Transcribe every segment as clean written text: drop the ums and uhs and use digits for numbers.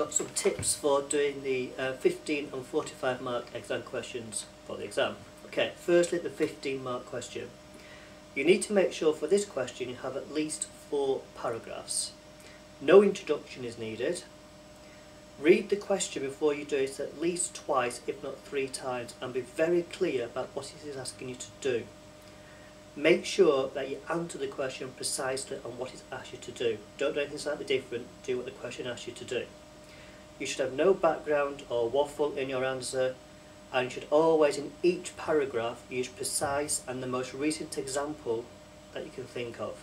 got some tips for doing the 15 and 45 mark exam questions for the exam. Okay, firstly the 15 mark question. You need to make sure for this question you have at least 4 paragraphs. No introduction is needed. Read the question before you do it at least twice, if not 3 times, and be very clear about what it is asking you to do. Make sure that you answer the question precisely on what it's asked you to do. Don't do anything slightly different, do what the question asks you to do. You should have no background or waffle in your answer, and you should always in each paragraph use precise and the most recent example that you can think of.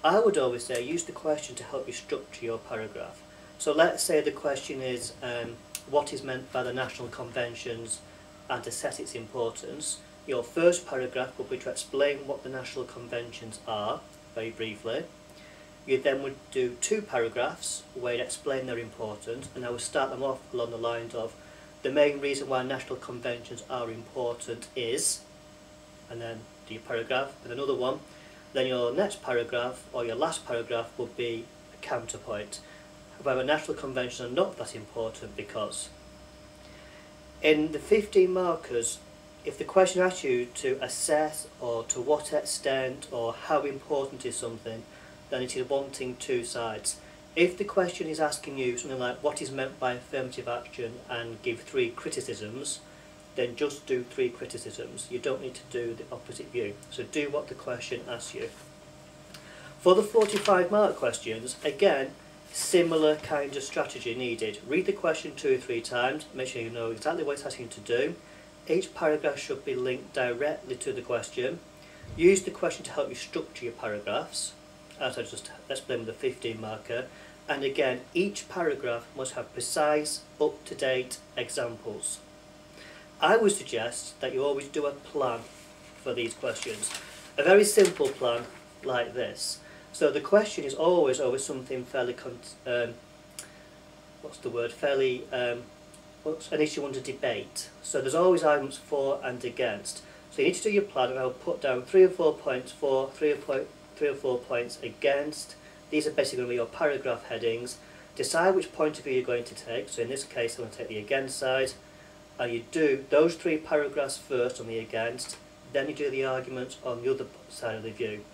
I would always say use the question to help you structure your paragraph. So let's say the question is what is meant by the national conventions and to set its importance. Your first paragraph will be to explain what the national conventions are, very briefly. You then would do 2 paragraphs where you explain their importance, and I will start them off along the lines of the main reason why national conventions are important is, and then do your paragraph with another one. Then your next paragraph or your last paragraph would be a counterpoint. However, national conventions are not that important because in the 15 markers, if the question asks you to assess or to what extent or how important is something, then it is wanting 2 sides. If the question is asking you something like what is meant by affirmative action and give 3 criticisms, then just do 3 criticisms. You don't need to do the opposite view. So do what the question asks you. For the 45 mark questions, again, similar kind of strategy needed. Read the question 2 or 3 times, make sure you know exactly what it's asking you to do. Each paragraph should be linked directly to the question. Use the question to help you structure your paragraphs, as I just explained with the 15 marker. And again, each paragraph must have precise, up-to-date examples. I would suggest that you always do a plan for these questions. A very simple plan like this. So the question is always something fairly, an issue under debate. So there's always arguments for and against. So you need to do your plan, and I'll put down 3 or 4 points for, 3 or 4 points against. These are basically going to be your paragraph headings. Decide which point of view you're going to take. So in this case I'm going to take the against side. And you do those 3 paragraphs first on the against, then you do the arguments on the other side of the view.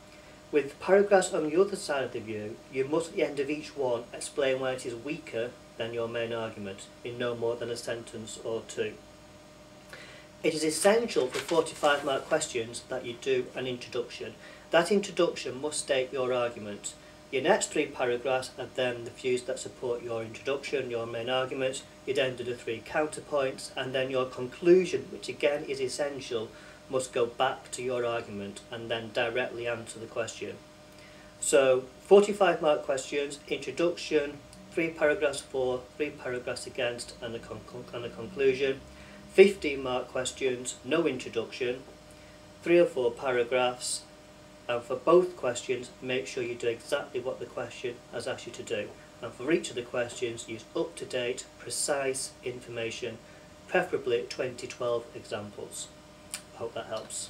With paragraphs on the other side of the view, you must at the end of each one explain why it is weaker than your main argument in no more than a sentence or 2. It is essential for 45 mark questions that you do an introduction. That introduction must state your argument. Your next 3 paragraphs are then the views that support your introduction, your main argument. You then do the 3 counterpoints, and then your conclusion, which again is essential, must go back to your argument and then directly answer the question. So 45 mark questions, introduction, 3 paragraphs for, 3 paragraphs against, and a conclusion. 15 mark questions, no introduction, 3 or 4 paragraphs, and for both questions make sure you do exactly what the question has asked you to do. And for each of the questions use up-to-date, precise information, preferably 2012 examples. I hope that helps.